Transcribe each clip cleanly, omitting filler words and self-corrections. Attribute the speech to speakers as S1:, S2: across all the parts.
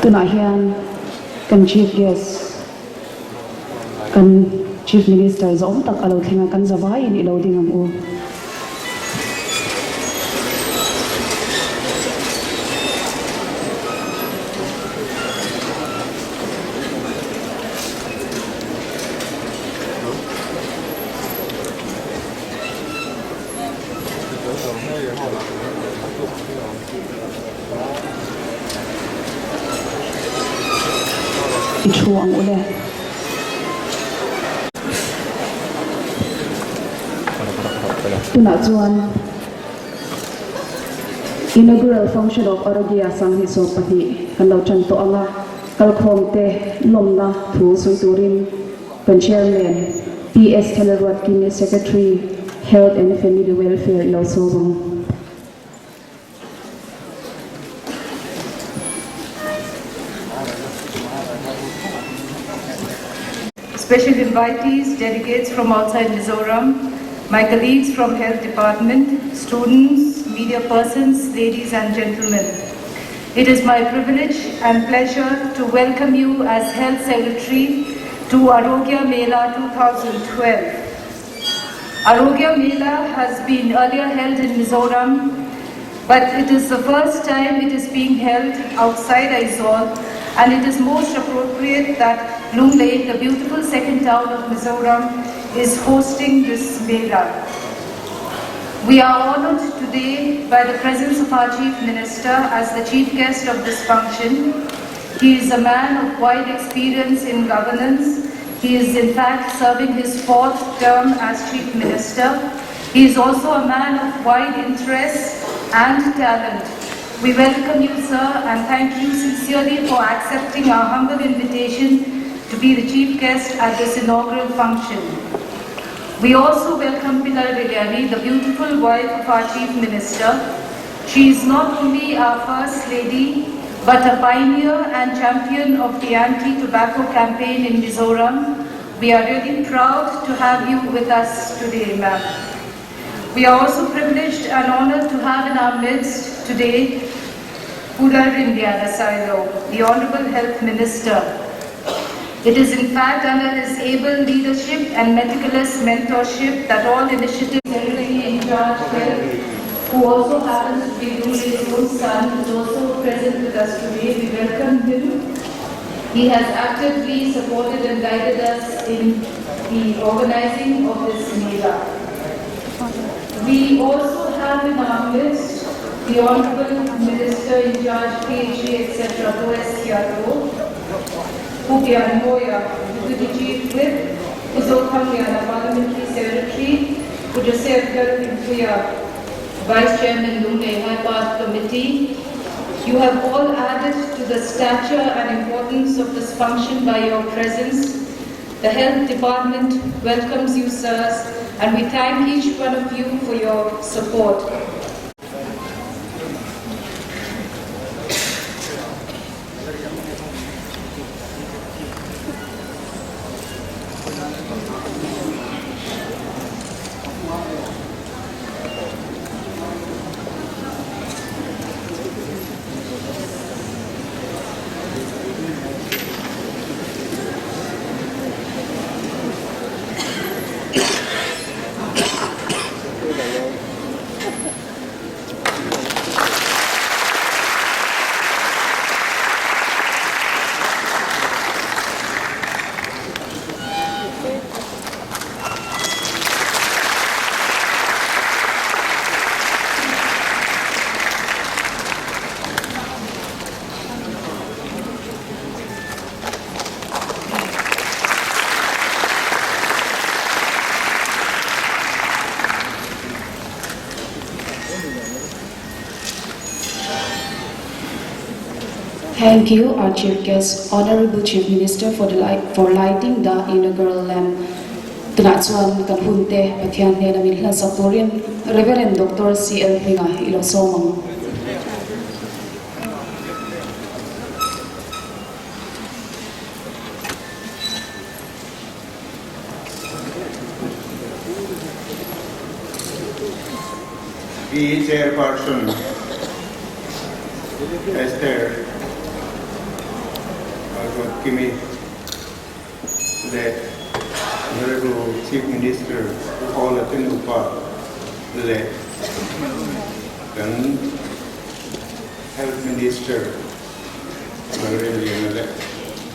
S1: tuna hian kan chief guest kan chief minister zom tak alo thlenga kan zawai in ilo ding am u chuan ule tuna chuan inaugural function of Arogya sang hi so pahi kan lo chan to anga kalkhom te lomna thu suiturin kan chairman PS Thelawat Kini secretary health and family welfare lo so bang
S2: special invitees, delegates from outside Mizoram, my colleagues from Health Department, students, media persons, ladies and gentlemen. It is my privilege and pleasure to welcome you as Health Secretary to Arogya Mela 2012. Arogya Mela has been earlier held in Mizoram, but it is the first time it is being held outside Aizawl, and it is most appropriate that Lunglei, the beautiful second town of Mizoram, is hosting this Mela. We are honoured today by the presence of our Chief Minister as the chief guest of this function. He is a man of wide experience in governance. He is in fact serving his 4th term as Chief Minister. He is also a man of wide interest and talent. We welcome you, sir, and thank you sincerely for accepting our humble invitation to be the chief guest at this inaugural function. We also welcome the beautiful wife of our Chief Minister. She is not only our First Lady, but a pioneer and champion of the anti-tobacco campaign in Mizoram. We are really proud to have you with us today, ma'am. We are also privileged and honoured to have in our midst today the Honourable Health Minister. It is in fact under his able leadership and meticulous mentorship that all initiatives in charge health, who also happens to be Lunglei's own son, is also present with us today. We welcome him. He has actively supported and guided us in the organizing of this Mela. We also have in our midst the Honourable Minister in charge PhD etc. who we are Deputy Chief Whip, Parliamentary Secretary, Vice Chairman Lunglei High Path Committee. You have all added to the stature and importance of this function by your presence. The Health Department welcomes you, sirs, and we thank each one of you for your support.
S1: Thank you, our Chief Guest, Honorable Chief Minister, for lighting the inaugural lamp. Tuna chuan kan hunte pathian hne min hla saporian Reverend Dr. C.L. Hinga ilo somang.
S3: The Chairperson, Esther, Chumi, the Honorable Chief Minister of all Atana, the Health Minister,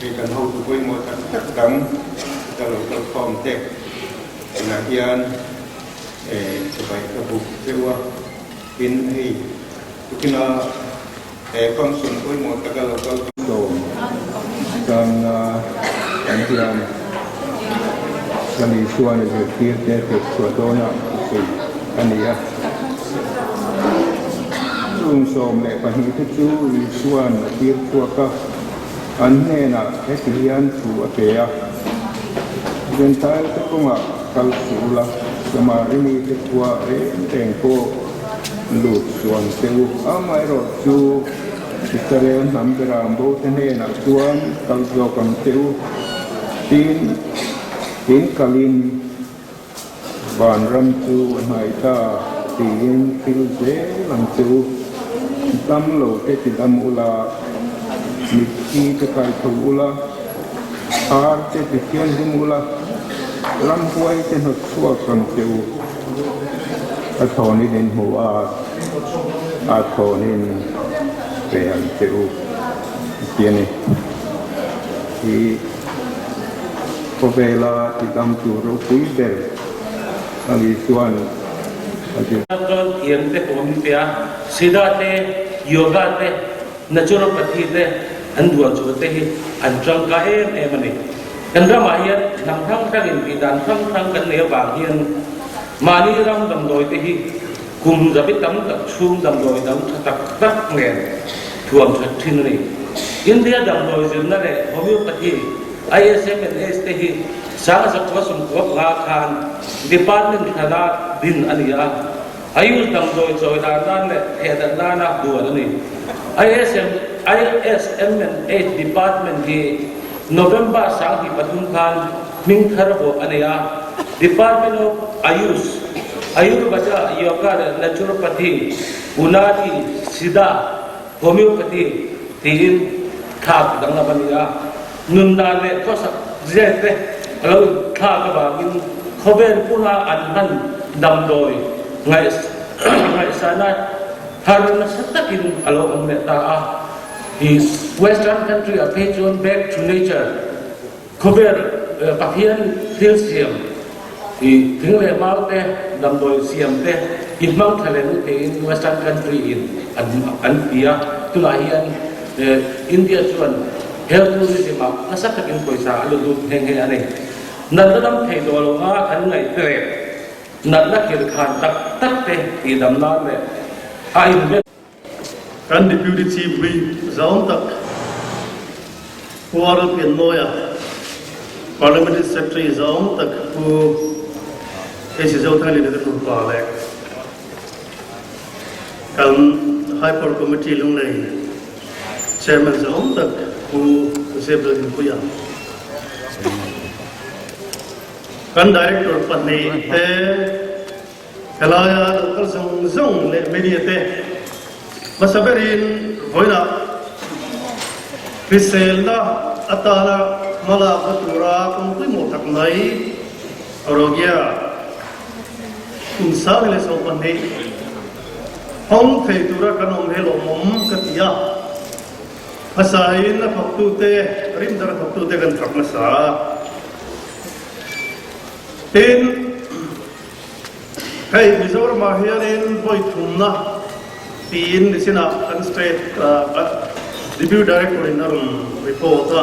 S3: we can hold the way more than the local form tech, and hian, Saikuti, in a Tukina, a constant way more than the local form. Kami chuan is a fear that is Swadona, Ania. So, me pahitu is chuan, a fear tuaka, neihna, hian to a pair. The entire Takuma, Kalsula, Samarini, Tua, Tenko, Luke, Chuan, Tewu, Amairo, Chu, Israel, Namberam, both neihna, chuan, Kalsokam, Tewu, Tin Kalin, Van Ramtu, Naita, Tin, Filze, Lamtu, Damlo, Damula, Miki, Kaitula, thar, hian Himula, Lamhuai, and Chawikang, Atonin in Hua, Atonin, Behan, Tieni. Khawvel tidam turu kuiber ali chuan
S4: hian te hom pia sida te yoga te naturopathy te an dual chu te hi an tang ka em ani kan rama hian nam thang thang in pi dan thang thang kan ne ba hian mani ram dam doi te hi kum zabit tam tak chum dam doi dam tak tak ngen thuam that thin ni India dam doi jin na le homeopathy ISMNS te hi sang sa kwasum kwak nga khan department thana din ania ayus dam doi choi dan dan le hedan na dual ani ISMNS department hi November sang hi pathum khan ming thar ho ania Department of Ayurveda yoga naturopathy unadi sida homeopathy tin thak dang na bania nun dan le ko sa jete alo thak ba in khawvel puna an dam doi ngai sana thar na satakin alo ang meta is western country a patron back to nature khawvel pathian hilsiam i thingle maute dam doi siam te hmang thalen te in western country in an pia tula hian India chuan health tourism na satakin poisa alu du heng he ane nadam thei do lo nga kan ngai te nadna kir khan tak tak te ti damna le a in
S5: kan deputy chief we zaun tak huar pin noya parliamentary secretary zaun tak pu ese zaun thali de tu pa le kan high court committee Lunglei chairman zaun tak pu sebel din puya kan director pani te kalaya local zong le media te masaberin hoina hriselna atana Mela batura kung mo taknay Arogya kung sa nila sa panay hong kay tura kanom helo mom katiya hasahin na pute rim dara pute kan taknasa tin kay Mizoram hianin boy thumna tin sina kan state debut director in report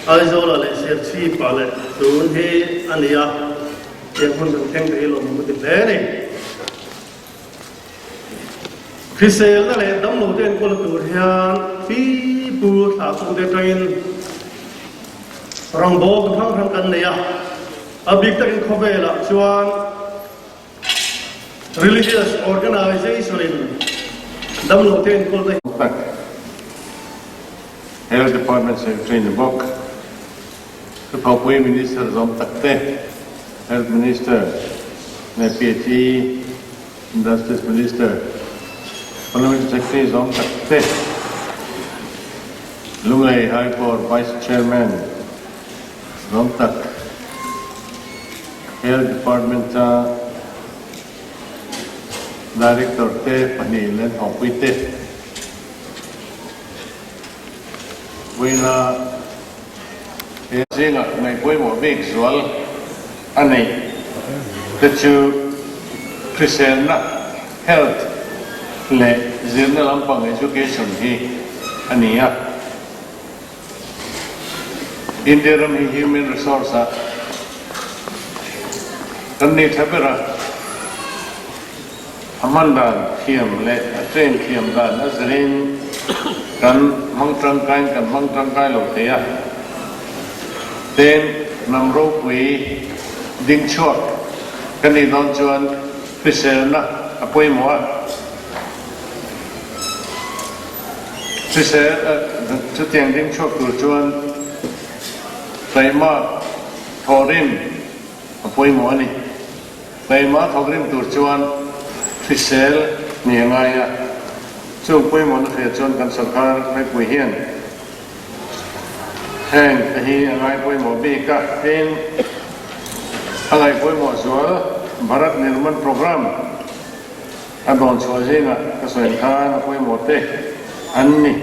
S5: Aizola le serchi pale tun he ania yang pun teng de lo mu de ne hriselna le dam lo den ko tur hian pi pu tha ku de train rang bo thang thang kan ne ya abik ta in khawvel chuan religious organization in dam lo den ko de
S3: Health Department Secretary in the book. The Prime Minister Zom Takte, Health Minister, PhD, Industries Minister, Parliamentary Secretary Zom Takte, Lunglei High Court Vice Chairman Lomtak Health Department Director Te Pani Len Hong Pute Wina Zinga Ngai Poi Mo Big Zwal Ani Techu hriselna Health Le Zirna Lampang Education Hi Ania Interim Human Resource Kanni Thabera Amandan Thiam Le Train Thiam Dan Azrin Kan Hmang Trangkai Lo Tea Then Namro Pui Ding Chuak Kanni Don Chuan hriselna Apoi Moa Hrisel Tiang Ding Chuak Tur Chuan lamah thorim apoi mo ani lamah thorim tur chuan hrisel neihna ya chu poi mo na khe chuan kan sarkar mai pui hian hang hi angai poi mo bi ka tin angai poi mo zual bharat nirman program adon chuajenga ka soin khan apoi mo te anni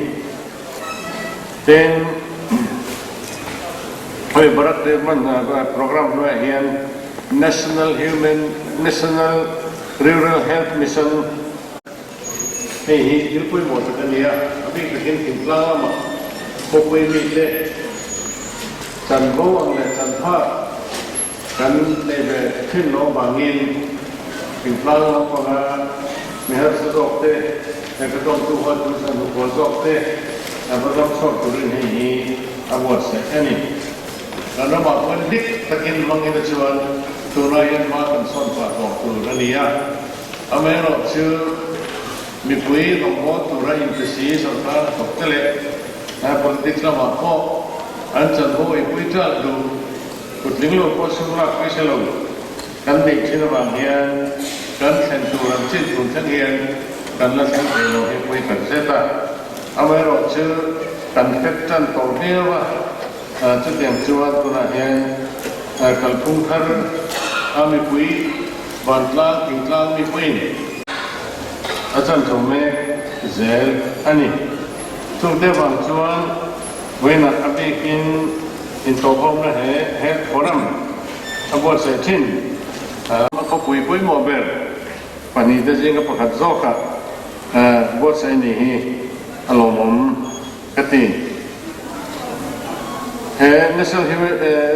S3: ten Hoi Bharat Nirman program no hian National Rural Health Mission hi ilpui mo ta kania abi takin timplama kopoi mi le chan bo ang le chan pha kan le be thin no bangin timplama pa ga mehar sa dokte ka don tu ha tu sa no ko dokte abadam so tu rin hi awat se ani Karena makan dik takin mangina chuan tunayan makan son pa tu rania amero chu mipui nombo tura impesi sarkar hoktele politik lama ko ancan ho ipui tal du kutling lo ko sumla kaiselo kan dik china bangian kan senturan chin kun hian kan la sang lo ipui kan seta amero chu kan kechan to dewa chút điểm chuan tu na hian kalphung thar ami pui ban tlang ting tlang mi pui achan thome zel ani chu de bang chuan wena abekin in to hom na he forum abot se thin ma ko pui mo ber pani de jinga pakhat zoka bot se ni hi alomom kati National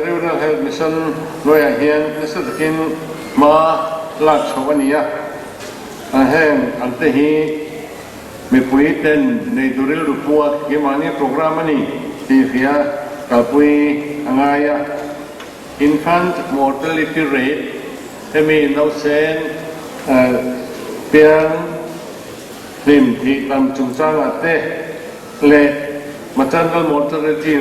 S3: Rural Health Mission Loya hian National Takin Ma Lak Chawania Heng Ante hi mipuite Nei Duril Rupua Gimani Program Ani Tifia Kalpui Angaya Infant Mortality Rate Hemi Nausen Piang Lim Thi Tam Chungchang Ate Le maternal mortality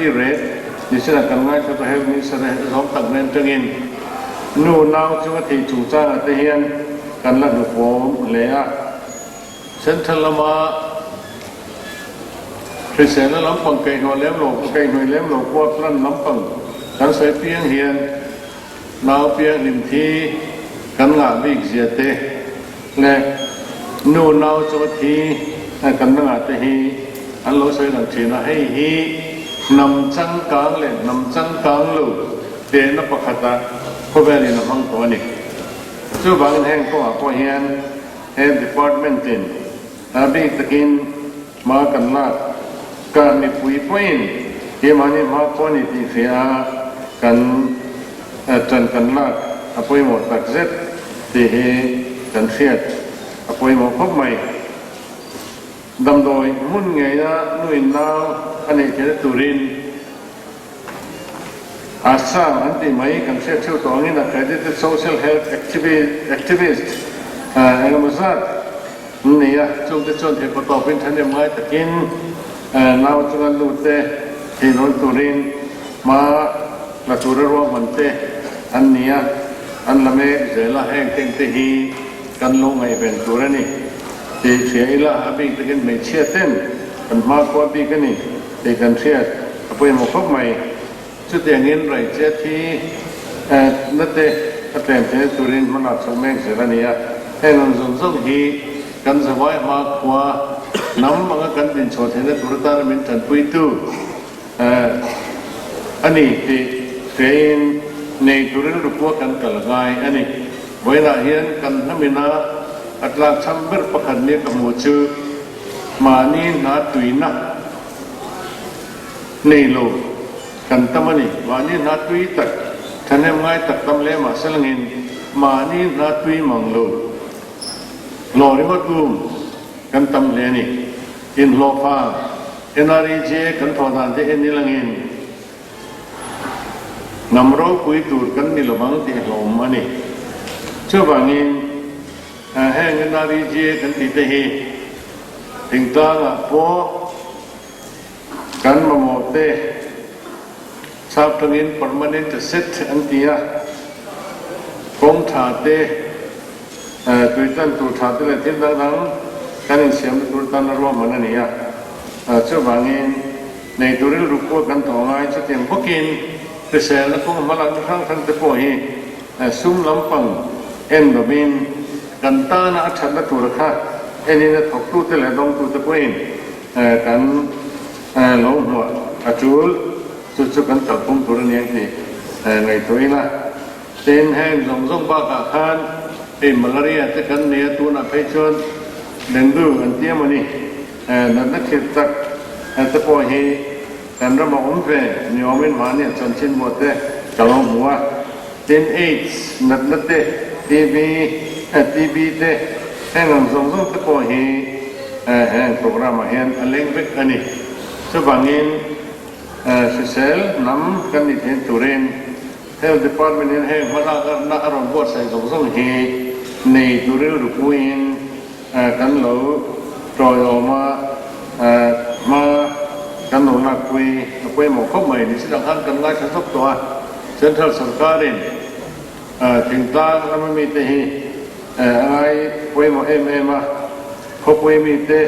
S3: rate this is a kangai to have ni sare zom tak nen tengin nu nau chu thi chu cha te hian kan la du pom le a central lama hriselna lampang kai no lem lo ko tlan lampang kan sai piang hian nau piang lim thi kan nga big zia te le nu nau chu thi kan nga te hi anh lối xây làm chuyện là hay hi nằm trăng cáng lên nằm trăng cáng lù để nó bạc hạt khawvel in hmang to ni chu bang heng ko hian health department in abi takin ma kan la kan mi pui point he mani ma ko ni ti fia kan chan kan la apoi mo tak zet ti he kan fiat apoi mo khop mai damdawi mun ngai na nuin na ani ke turin asam anti mai kan se chu to ngi na accredited social health activist mazat nia chu te chon the ko to pin thane mai takin naw chuan lu te ti non turin ma la turero mante an nia an lame zela heng teng te hi kan lo ngai ben turani thì phía là bị cái mấy chia tên còn mà qua bị cái này เด็กกันเชียดเพื่อนหมกพบใหม่ชุดเตียงเงินไรเจ้าที่นั่นเตะแต้มเทตุรินมันอัดสมัยเสร็จแล้วเนี่ยให้นนสมสมฮีกันสบายมากกว่าน้ำมันก็กันดินโฉดเห็นตุรตานมินจันปุยตู้อันนี้ที่เทียนในตุรินรูปว่ากันกระไงอันนี้เวลาเห็นกันทำมินาอัตลักษณ์ชัมเบอร์ประคันเนี่ยกับหมูชื่อมานี่นาตุยนะในโลกกันตมันนี่มานี่นาตุยตัดท่านเอ็มไงตัดตำเล่มาสลังอินมานี่นาตุยมังโลลอริมาตุมกันตำเล่นี่อินโลฟาเอ็นอารีเจกันทอดานเจเอ็นนิลังอินนำร้องคุยตูดกันนิลบังที่หลงมันนี่เชื่อว่างินแห่งเอ็นอารีเจกันติดเตหีถึงตาละพอกันมาหมดเตะชาบตรงนี้permanent set อันที่อ่ะคงชาเตะตัวตันตัวชาเตะเลยที่ดังๆกันเสียงตัวตันรวมมันนี่อ่ะเชื่อว่างินในตัวเรื่องรูปกันต่อไงจะเตรียมพวกกินแต่เสร็จแล้วพวกมันลังครั้งทันเตะพอฮีซุ่มลำปังเอ็นแบบนี้กันตาหน้าชัดและตัวราคาเอ็นนี่นะถกตู้เตะเลยดองตู้เตะพวกนี้กันลงหัวอาจูลสุดๆกันตัดผมตัวนี้ที่ไงตัวนี้ละเส้นแห้งส่งบ้ากาคานมาลาเรียจะกันเนี่ยตัวน่ะไปชนเดินดูอันเตี้ยมันนี่นั่นนักเขียนตักตะโพเฮกันระบบเฟนิยมเป็นหวานเนี่ยจนชินหมดเลยกะลงหัวเส้นเอชนั่นเตะทีบีเตะแห้งส่งตะโพเฮแห่งโปรแกรมเห็นอันเล็กเล็กอันนี้สบางเงินฟิเซลน้ำกันนี่เห็นตุเรนเฮลดีพาร์ตเมนต์แห่งมาลากันนักอารมณ์บวชใส่ส่งเฮในตุเรนรูปุยนกันเหล่าจอยออกมากันหนุนนักคุยหมกข้าวใหม่นี่สิ่งสำคัญกันง่ายทุกตัวเซ็นทรัลสังกัดถึงตาแล้วไม่มีแต่อะไรคุยหมกมาเขาคุยมีแต่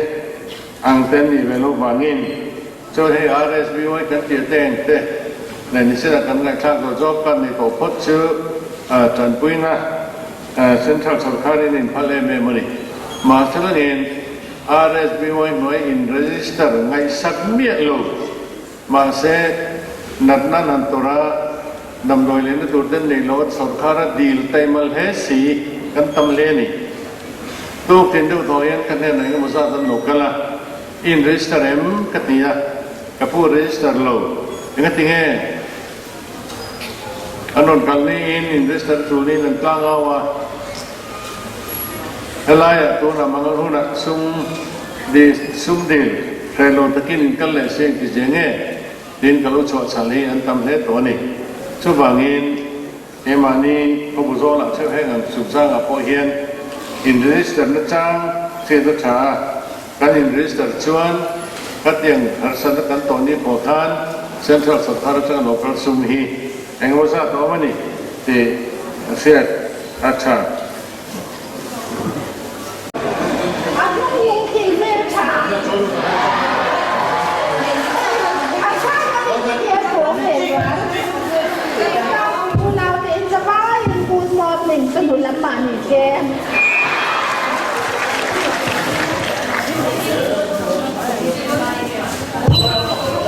S3: อังเทนนี่เวลาบางอินช่วยให้ RSB ไว้กันเตียเต้นเต้ในนี้สิ่งกันง่ายข้างตัวจอบกันนี่ก็พดชื่อจันปุยนะเซ็นทรัลสังกัดนี่พัลเลเมมันนี่มาสละเงิน RSB ไว้หน่วยอินเรจิสเตอร์ไงสักเมียโลมาเสนัดนันตัวระดำโดยเล่นตัวเด่นในโลดสังกัดดีลไตมัลเฮสีกันตำเลนี่ตัวเต็นดูตัวยันกันเนี่ยไหนก็มาซาตันหนุกันละอินเรจิสเตอร์เอ็มกันนี่อะกับผู้เรจิสเตอร์โลยังไงติงเออันนั้นกันนี่อินเรจิสเตอร์ตัวนี้นั่นกลางเอาวะอะไรอะตัวนั้นมันก็รู้นะซุ่มเดลใครโลตะกินกันเลยเสียงที่เจงเอดินกันรู้ชดสันลีอันตำเลตัวนี้ช่วงบางเงินเอมานี่พวกผู้โซล่ะเชื่อให้กันสุขสร้างกับพอเฮียนอินเรจิสเตอร์นั่นจังเสียตัวชาการอินเรจิสเตอร์ชวนกัดยังหริเซลกันตัวนี้พอทานเซ็นทรัลสัทธาราชการอกประชุมฮีเองว่าซาตัวมันนี่ที่เสียอาชา
S6: ก็อยู่ลำบากนี่แก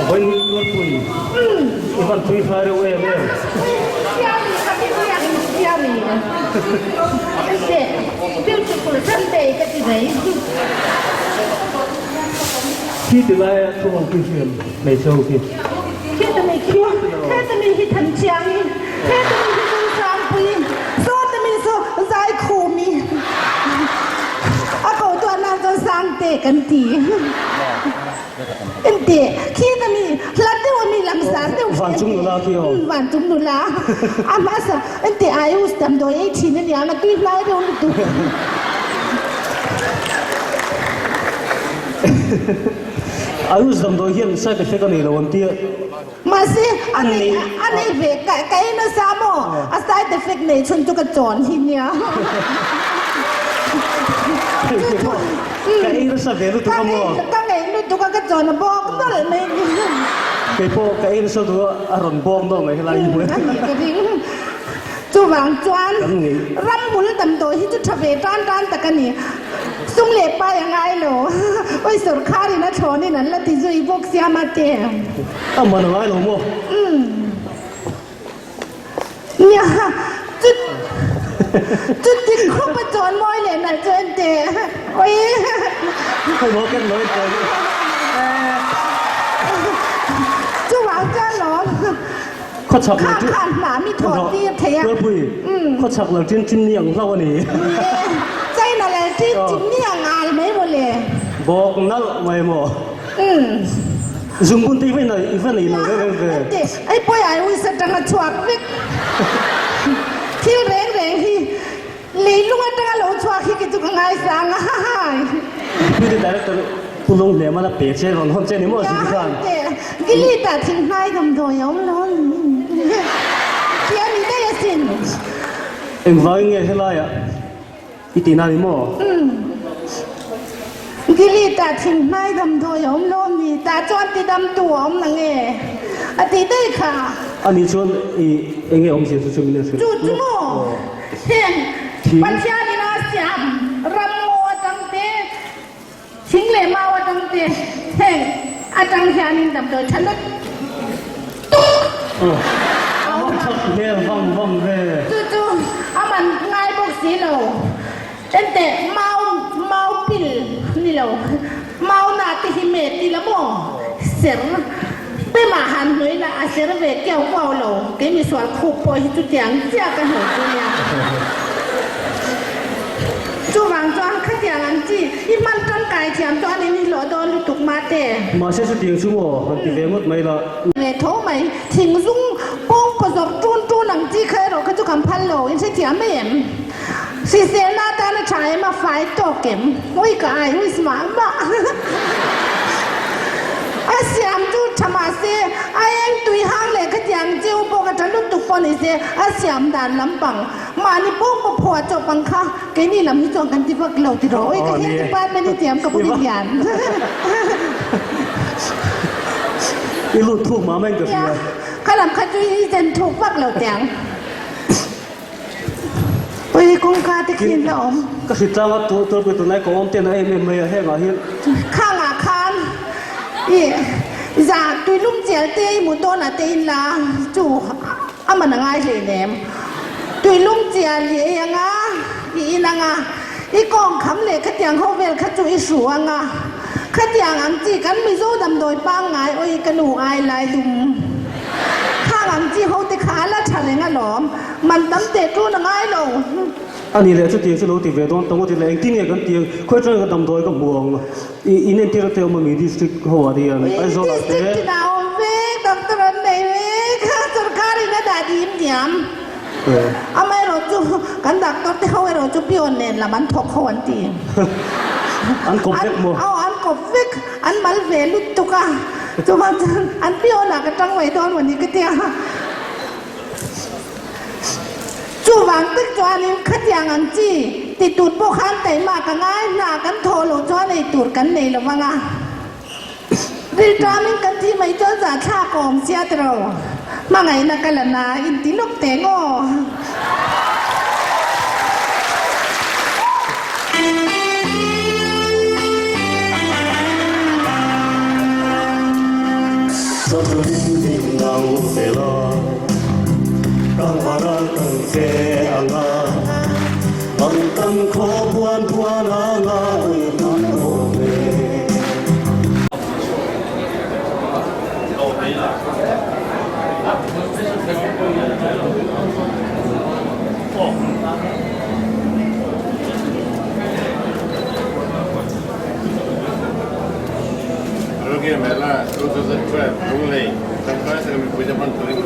S4: วันนี้วันพุธวันพุธฟาร์เวย์เลย
S6: ยามีค่ะพี่ยามีนะเด็ก beautiful Sunday ก็ที่ไหน
S4: ที่ตัวอะไรตัวมันคือฟิล์มในโชว์ที่
S6: จะไม่คิดแค่จะมีที่ทันเชียงแค่จะมีที่ต้องสร้างปีนใจคูมีอากูตัวนั้นก็สร้างเตะกันทีเอ็นเตะขี้จะมีลัดเดียวมีลำสารเดียว
S4: วันจุ่มดูลาที่ห้อง
S6: วันจุ่มดูลาอามาสเอ็นเตะอายุสามโดย18นี่เนี่ยนักกีฬาเดียวดู
S4: อายุสามโดยเฮียนใส่ไปเฟกันนี่ละวันที่
S6: มาสิอันนี้เวกไก่น่ะสามอาศัยแต่เฟกเนี่ยชนจุกจรที่เนี่ย
S7: cái nó sao về lúc tôi không mua
S6: các ngày lúc tôi có chọn nó bong đó là mình
S7: cái po cái nó sao tôi aron bong đâu này là gì vậy
S6: chú vàng chuan ramhmul damdawi chú thà về trán tất cả này sung lệ pa yang ai lo ôi sổ khá đi nó chọn đi là tí duy bốc xe mà tiền
S7: mà nó ai lo mua
S6: nha chút thì không có chọn môi lên là chuyện tệ ôi
S7: không có cái lối chơi
S6: chú vàng chuan lo
S7: เขาชักเลย
S6: ข้างหน้ามีถอดที่เทีย
S7: ก็ปุ้ยเขาชักเลยจิ้นอย่างเล่าวันนี้
S6: ใจนั่นแหละที่จิ้มเนี่ยงานไม่หมดเลย
S7: บอกนั่นไม่หมดซุ่มบุญที่ไม่ไหนอีกฝั่งไหนเลย
S6: ไอ้ป่วยไอ้วิสัชนาชวกวิกที่แรงที่ลีลุงตั้งหลงชวกที่กิจกรรมไงสัง
S7: พี่ได้แต่ผู้ลงเหลี่ยมมาแล้วเปลี่ยนเช่นหลอนเช่นนี้มั่วสิกัน
S6: กิริตาทิ้งให้ทำโดยยอมล้นเที่ยนี้ได้สิน
S7: เอ็งว่าอย่างเงี้ยเท่าไรอ่ะอีตีน่าดิมั่ว
S6: กิริตาทิ้งให้ทำโดยยอมล้นนี่ตาจวนตีดำตัวอมนังเอ๋อตีได้ค่ะ
S7: อันนี้ชวนเอ็งเงี้ยอมเสียสุดๆนี่
S6: จุดมั่วเห็นปัญญาดีน่าเสียมรำมัวจังเตชิงเลมาว่าจังเตเฮ้อาจารย์hianดำโดยฉันเลยตุ๊ก
S7: เอาเนี่ยฟังเลย
S6: จู่ๆเอามันง่ายพวกสีเราแต่เมาปิ่ลนี่เราเมาหน้าที่หิเมตีละโมเสียงไปมาหันเลยนะอาเสียงเวกแก้วว่าวเราแกมีส่วนคู่ปอยจุดอย่างเจ้ากันหัวตัวเนี่ยจูวางจวนขัดอย่างอันจีอีมันต้นไก่เทียมจวนนี่หล่อโดนตุกมาเตะ
S7: มาเชื่อสุดเดียวชั่วโมงมันตีเวงหมดไหมล่ะ
S6: เลยโถไหมทิ้งซุ้งป้องประสบจูนหนังจีเคยเราเขาจะคำพันโลยังใช่เทียมไม่เห็นสีเสียหน้าตาหน้าชายมาไฟโตเก็มโอ้ยกายโอ้ยสมาบ้าอาเสียมจูธรรมะเสียไอ้เองตุยห้างเลยขัดอย่างเจียวปกติลุตุกปนเสียอาเสียมด่านลำปังมานี่ป้องปะผัวจบปังค่ะแกนี่ลำที่จองกันที่พวกเราที่ร้อยก็เห็นที่บ้านไม่ได้เตรียมกับผู้ดิยัน
S7: นี่ลุถูกมาแม่งกับเสีย
S6: ขลังขจุยเจนถูกพวกเราเตียงไปกงกาที่กินแล้วอม
S7: ก็สิจ้าว่าตัวไปตัวไหนก็อมเตียนไอ้เมย์เมย์ให้มาเห็น
S6: ข้างอาคารจากตุยลุ่มเจียเตยหมูโตน่ะเตยลาจู่อามันง่ายเลยเนี่ยตุยลุ่มเจียเลี้ยงอ่ะอีนังอ่ะอีกองคำเล็กขัดยังเขาเวลขัดจุยสวงอ่ะขัดยังอังจีกันมิโซดำโดยป้างไงโอ้ยกระหนูไอลายลุมข้างอังจีเขาติขาละฉันเลยงั้นหรอมันตั้มเตะตู้นังไงลง
S7: อันนี้แหละจุดเดียวที่เราติดเวทตรงที่แรงที่เนี่ยกันเตียงค่อยๆกันดำโดยกับบ่วงอีเนี่ยที่เราเตียวมันมีดิสตริกหัวเดียนไอ้โซลาเต้
S6: ที่ดาวเวกดำตรันในเวกข้าสุดขารินาดาดีมเดียมอาไม่รู้จูกันดักตัวที่เขาเราจูพิโอเนนละมันทกเขาวันตี
S7: อันกบเวกมัว
S6: เอาอันกบเวกอันมัลเวลุตุกะจูมันอันพิโอนักตั้งไว้ตอนวันนี้ก็เตียจูวางตึกจวนนี้ขัดอย่างอันจีติดตูดพวกขันแต่มากกันง่ายหนากันโทรหลงจวนในตูดกันในหรือว่าไงรีจามิกันที่ไม่เจอจ่าชากองเสียตรอมาไงนักกันละนาอินติลูกเตงอ
S7: สะดุดดิ่งเงาเสลาตั้งวาระตั้งเสียงาบังตั้งขบวนพวนางาอุยพันโอเม
S3: Arogya Mela 2012 Lunglei. Sampai saya mipuite hman tling